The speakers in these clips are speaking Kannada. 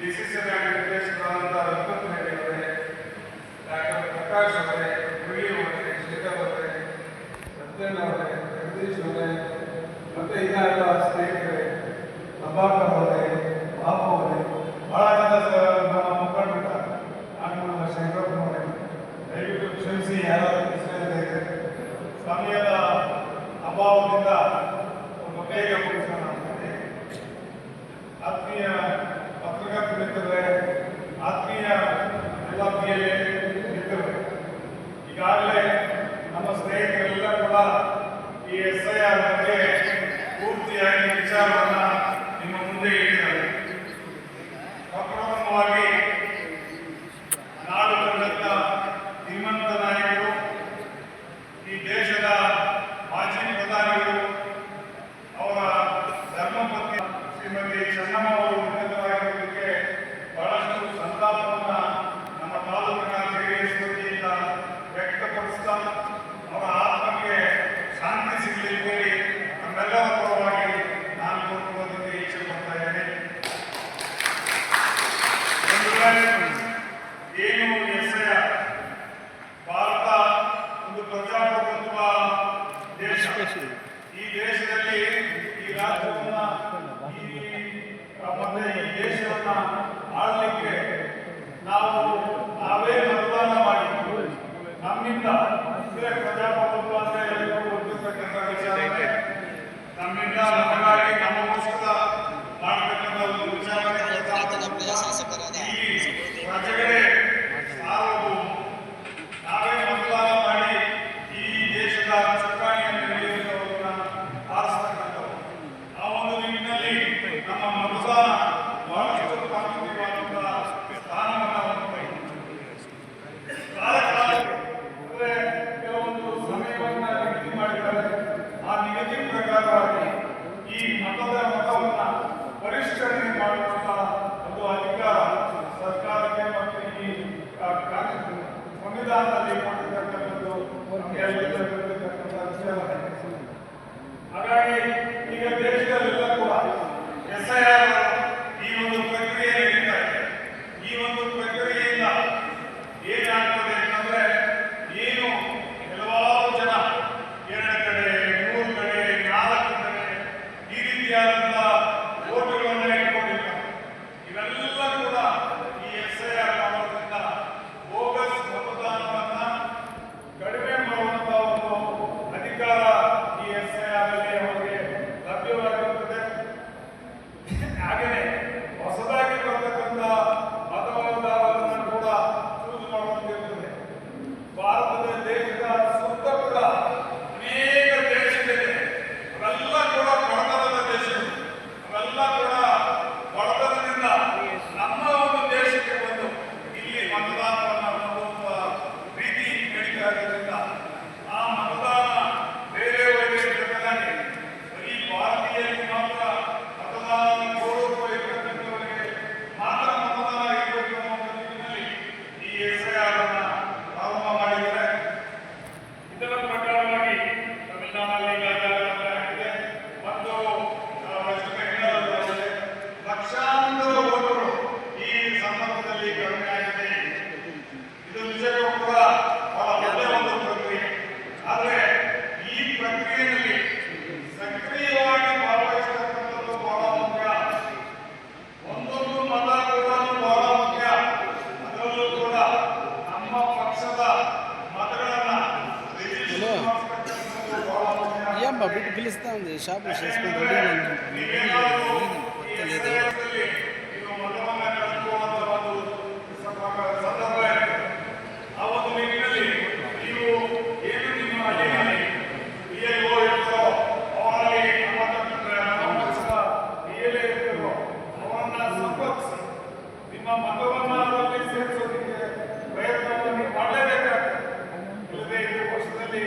ಡಿಸಿಸಿ ಬ್ಯಾಂಕ್ ನಿರ್ದೇಶಕರಾದಂಥ ರಘುಪತಿ ರೆಡ್ಡಿ ಅವರೇ, ಡಾಕ್ಟರ್ ಪ್ರಕಾಶ್ ಅವರೇ, ಮುರಳಿ ಅವರೇ, ಶೇಖರ್ ಅವರೇ, ಸತ್ಯನ್ ಅವರೇ, ಜಗದೀಶ್ ಅವರೇ, ಮತ್ತೆ ಇನ್ನಾರ ಸ್ನೇಹಿತರೆ, ಪ್ರಭಾಕರ್ ಅವರೇ, ಬಾಬು ಅವರೇ, ಬಹಳ ಜನ ನಮ್ಮ ಮುಖಂಡರಿದ್ದಾರೆ. ನಾನು ಶಂಕರಪ್ಪ ಅವರೇ, ದಯವಿಟ್ಟು ಕ್ಷಮಿಸಿ, ಯಾರಾದರೂ ಇದೆ ಸಮಯದ ಅಭಾವದಿಂದ ಒಂದು ಬೇಗ ಮುಗಿಸೋಣ. ಆತ್ಮೀಯ ಪತ್ರಕರ್ತ ಮಿತ್ರರೇ, ಆತ್ಮೀಯ ಎಲ್ಲ ಮಿತ್ರರೇ, ಈಗಾಗಲೇ ನಮ್ಮ ಸ್ನೇಹಿತರೆಲ್ಲ ಕೂಡ ಈ SIR ಬಗ್ಗೆ ಪೂರ್ತಿಯಾಗಿ ವಿಚಾರವನ್ನು ನಿಮ್ಮ ಮುಂದೆ ಇಟ್ಟಿದ್ದಾರೆ. ಪ್ರಪ್ರಥಮವಾಗಿ ನಾಡು ಕಂಡಂತ ಧೀಮಂತ ನಾಯಕರು, ಈ ದೇಶದ ಮಾಜಿ ಪ್ರಧಾನಿಗಳು, ಅವರ ಧರ್ಮಪತ್ನಿ ಶ್ರೀಮತಿ ಚೆನ್ನಮ್ಮ ಅವರು ನಿಧನರಾಗಿರುವುದಕ್ಕೆ ಬಹಳಷ್ಟು ಸಂತಾಪವನ್ನು ನಮ್ಮ ತಾಲೂಕಿನ JDS ವತಿಯಿಂದ ವ್ಯಕ್ತಪಡಿಸ್ತಾ ಅವರ ಆತ್ಮಕ್ಕೆ ಶಾಂತಿ ಸಿಗಲಿ ಬೇಡಿ ನಮ್ಮೆಲ್ಲರ ಪರವಾಗಿ ನಾನು ಕೋರುವುದಕ್ಕೆ ಇಚ್ಛೆ ಪಡ್ತಾ ಇದ್ದೇನೆ. ಏನು SIR ಭಾರತ ಒಂದು ಪ್ರಜಾಪ್ರಭುತ್ವ ದೇಶ. ಈ ದೇಶದಲ್ಲಿ ಈ ರಾಜ್ಯವನ್ನ ಮತ್ತೆ ಈ ದೇಶವನ್ನ ಆಳಲಿಕ್ಕೆ ನಾವೇ ಮತದಾನ ಮಾಡಿ ನಮ್ಮಿಂದ ಪ್ರಜಾಪ್ರಭುತ್ವ ಅಂತ ಎಲ್ಲರಿಗೂ ಗೊತ್ತಿರ್ತಕ್ಕಂಥ ವಿಚಾರ. ನಮ್ಮಿಂದ ನಮಗಾಗಿ ನಮಗೋಸ್ಕರ ಮಾಡತಕ್ಕಂಥ ಒಂದು ವಿಚಾರ ಪ್ರಜೆಗಳೇ ಸಾರ್ವಭೌಮ. ನಾವೇ ಮತದಾನ ಮಾಡಿ ಈ ದೇಶದ ಚುಕ್ಕಾಣಿಯನ್ನು ಹಿಡಿಯುವಂಥವ್ರನ್ನ ಆರಿಸ್ತಕ್ಕಂಥವ್ರು. ಆ ಒಂದು ನಿಟ್ಟಿನಲ್ಲಿ ನಮ್ಮ ಮತದಾನ ಬಹಳಷ್ಟು ಪ್ರಾಮುಖ್ಯವಾದಂತಹ ಸ್ಥಾನವನ್ನು ಹೊಂದಿದೆ. ಅಂದ್ರೆ ಕೆಲವೊಂದು ಸಮಯವನ್ನು ನಿಗದಿ ಮಾಡಿದ್ದಾರೆ. ಆ ನಿಗದಿ ಪ್ರಕಾರವಾಗಿ ಈ ಮತವನ್ನ ಪರಿಷ್ಕರಣೆ ಮಾಡುವಂತ ಒಂದು ಅಧಿಕಾರ ಸರ್ಕಾರಕ್ಕೆ ಮತ್ತು ಈ ಸಂವಿಧಾನದಲ್ಲಿ ಕೊಟ್ಟಿರ್ತಕ್ಕಂಥದ್ದು ಹಾಗಾಗಿ ಈಗ ದೇಶದಲ್ಲೆಲ್ಲ ಕೂಡ SIR ಈ ಒಂದು ಪ್ರಕ್ರಿಯೆ ನಡೀತಾ ಇದೆ. ಈ ಒಂದು ಪ್ರಕ್ರಿಯೆಯಿಂದ ಏನಾಗ್ತದೆ ಅಂತಂದ್ರೆ, ಏನು ಕೆಲವಾರು ಜನ 2 ಕಡೆ 3 ಕಡೆ 4 ಕಡೆ ಈ ರೀತಿಯಾದಂಥ ಓಟುಗಳನ್ನು ಇಟ್ಕೊಂಡಿರ್ತಾರೆ. ಇವೆಲ್ಲ ಕೂಡ ಈ SIR ಮಾಡೋದ್ರಿಂದ ಬೋಗಸ್ ಮತದಾನವನ್ನ ಕಡಿಮೆ ಮಾಡುವಂತ ಒಂದು ಅಧಿಕಾರ ಈ SIR ಅಲ್ಲಿ ಅವರಿಗೆ ಲಭ್ಯವಾಗಿರುತ್ತದೆ. ಹಾಗೆಯೇ ಹೊಸದಾಗಿ ಬರತಕ್ಕಂಥ ಮತದಾರರನ್ನು ಕೂಡ ಚೂಸ್ ಮಾಡುವಂತಿರುತ್ತದೆ. ಭಾರತದ ದೇಶದ ಸುತ್ತ ಕೂಡ ಅನೇಕ ದೇಶಗಳಿವೆ. ಅವೆಲ್ಲ ಕೂಡ ಬಡತನದ ದೇಶಗಳು. ಅವೆಲ್ಲ ಕೂಡ ಬಡತನದಿಂದ ನಮ್ಮ ಒಂದು ದೇಶಕ್ಕೆ ಬಂದು ಇಲ್ಲಿ ಮತದಾನವನ್ನು ಮಾಡುವಂತ ರೀತಿ ನಡೀತಾ ಇರೋದ್ರಿಂದ ಆ ಮತದಾನ ಬೇರೆಯವರಿಗೆ ಜೊತೆಗಾಗಿ ಬರೀ ಭಾರತೀಯರಿಗೆ ಮಾತ್ರ ಮತದಾನ ಗೌರವ ಇರತಕ್ಕಂಥವರಿಗೆ ಮಾತ್ರ ಮತದಾನ ಇರಬೇಕು ಅನ್ನೋ ನಿಟ್ಟಿನಲ್ಲಿ ಈ SIR ಅನ್ನ ಪ್ರಾರಂಭ ಮಾಡಿದ್ದಾರೆ. ಇದರ ಪ್ರಕಾರವಾಗಿ ತಮಿಳುನಾಡಿನಲ್ಲಿ ಆಗಿದೆ ಮತ್ತು ವೆಸ್ಟ್ ಬೆಂಗಾಳದಲ್ಲಿ ಲಕ್ಷಾಂತರ ಓಟುಗಳು ಈ ಸಂದರ್ಭದಲ್ಲಿ ಕಡಿಮೆ ಆಗಿದೆ. ಇದು ನಿಜಕ್ಕೂ ಕೂಡ ಬಹಳ ಒಳ್ಳೆಯ ಒಂದು ಪ್ರಕ್ರಿಯೆ. ಆದರೆ ಈ ಪ್ರಕ್ರಿಯೆಯಲ್ಲಿ ಸಕ್ರಿಯವಾಗಿ ಭಾಗವಹಿಸತಕ್ಕಂಥದ್ದು ಬಹಳ ಮುಖ್ಯ. ಒಂದೊಂದು ಮತ ಕೂಡ ಬಹಳ ಮುಖ್ಯ. ಅದರಲ್ಲೂ ಕೂಡ ನಮ್ಮ ಪಕ್ಷದ ಮತಗಳನ್ನ ರಿಜಿಸ್ಟರ್ ಮಾಡತಕ್ಕಂಥದ್ದು ಬಹಳ ಮುಖ್ಯ. ಬಿಟ್ಟು ಪಿಲಿಸ್ತಾ ఉంది షాపు చేసుకొని రెడీగా ಇದು ಮತವನ್ನ ಕಳೆದುಕೊಳ್ಳುವಂತ ಒಂದು ಸಂದರ್ಭ ಇದೆ. ಆ ಒಂದು ನಿಟ್ಟಿನಲ್ಲಿ ನೀವು ಏನು ನಿಮ್ಮ ಹಳ್ಳಿನಲ್ಲಿ BLO ಇರ್ತಾರೋ ಅವರಲ್ಲಿ ನಮ್ಮ ಪಕ್ಷದ BLA ಇರ್ತಾರೋ ಅವರನ್ನ ಸಂಪರ್ಕಿಸಿ ನಿಮ್ಮ ಮತವನ್ನ ಅದರಲ್ಲಿ ಸೇರಿಸೋದಕ್ಕೆ ಪ್ರಯತ್ನವನ್ನು ನೀವು ಮಾಡಲೇಬೇಕಾಗ್ತದೆ. ಇಲ್ಲದೆ ಈ ಪಕ್ಷದಲ್ಲಿ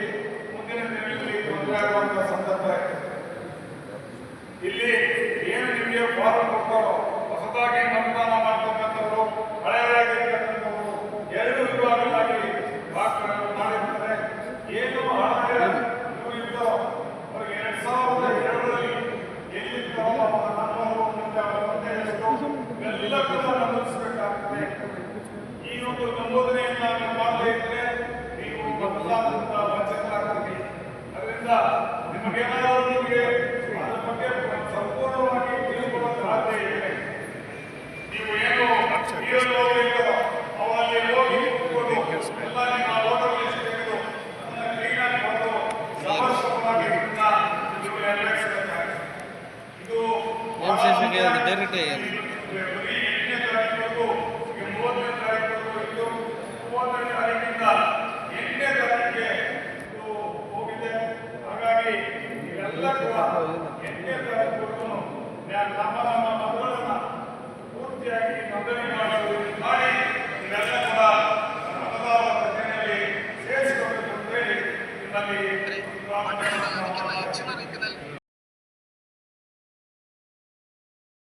ಮುಂದಿನ ದಿನಗಳಲ್ಲಿ ತೊಂದರೆ ಆಗುವಂತಹ ಸಂದರ್ಭ ಇದೆ. ಇಲ್ಲಿ ಏನು ನಿಮಗೆ ಫಾರಂ ಕೊಡ್ತಾರೋ ಹೊಸದಾಗಿ ಮತದಾನ ಮಾಡ್ತಕ್ಕಂಥವ್ರು, ಹಳೆಯದಾಗಿರ್ತಕ್ಕಂಥವ್ರು 2 ವಿಭಾಗಗಳಾಗಿ ಮಾಡಿರ್ತಾರೆ. ಏನು ಹಳೆಯ ಇವರು ಇದ್ದಾರೋ ಅವ್ರಿಗೆ 2002ರಲ್ಲಿ ಎಲ್ಲಿದ್ದಾರೋ ಅವರ ನಂಬರು ಮತ್ತೆ ಅವರ ಮತ್ತೆ ಎಷ್ಟು ಎಲ್ಲ ಕೂಡ ಒಂದು ನಮೂದನೆಯನ್ನು ನೀವು ಮಾಡದೇ ಇದ್ರೆ ನೀವು ಮತದಾನದಿಂದ ವಂಚಿತರಾಗ್ತೀರಿ. ಅದರಿಂದ ನಿಮಗೇನಾದರೂ ನಿಮಗೆ ಅದರ ಬಗ್ಗೆ ಸಂಪೂರ್ಣವಾಗಿ ತಿಳಿದುಕೊಳ್ಳುವ ಸಾಧ್ಯ ಇದೆ. ನೀವು ಏನು ಅವರಲ್ಲಿ ಹೋಗಿ ಕೂತ್ಕೊಂಡು ಎಲ್ಲ ನಿಮ್ಮ ವೋಟರ್ ಲಿಸ್ಟ್ ತೆಗೆದು ಅದನ್ನು ಕ್ಲೀನಾಗಿ ಬರೆದು ಸಮರ್ಪಕವಾಗಿ ನೀವು ನಿರ್ವಹಿಸಬೇಕಾಗಿದೆ. ಇದು ಡೈರೆಕ್ಟ್ ಬರೀ 8ನೇ ತಾರೀಕು 30ನೇ ತಾರೀಕು ಇದು 30ನೇ ತಾರೀಕಿಂದ 8ನೇ ತಾರೀಕಿಗೆ ಇದು ಹೋಗಿದೆ. ಹಾಗಾಗಿ ಇವೆಲ್ಲ ಕೂಡ 8ನೇ ತಾರೀಕು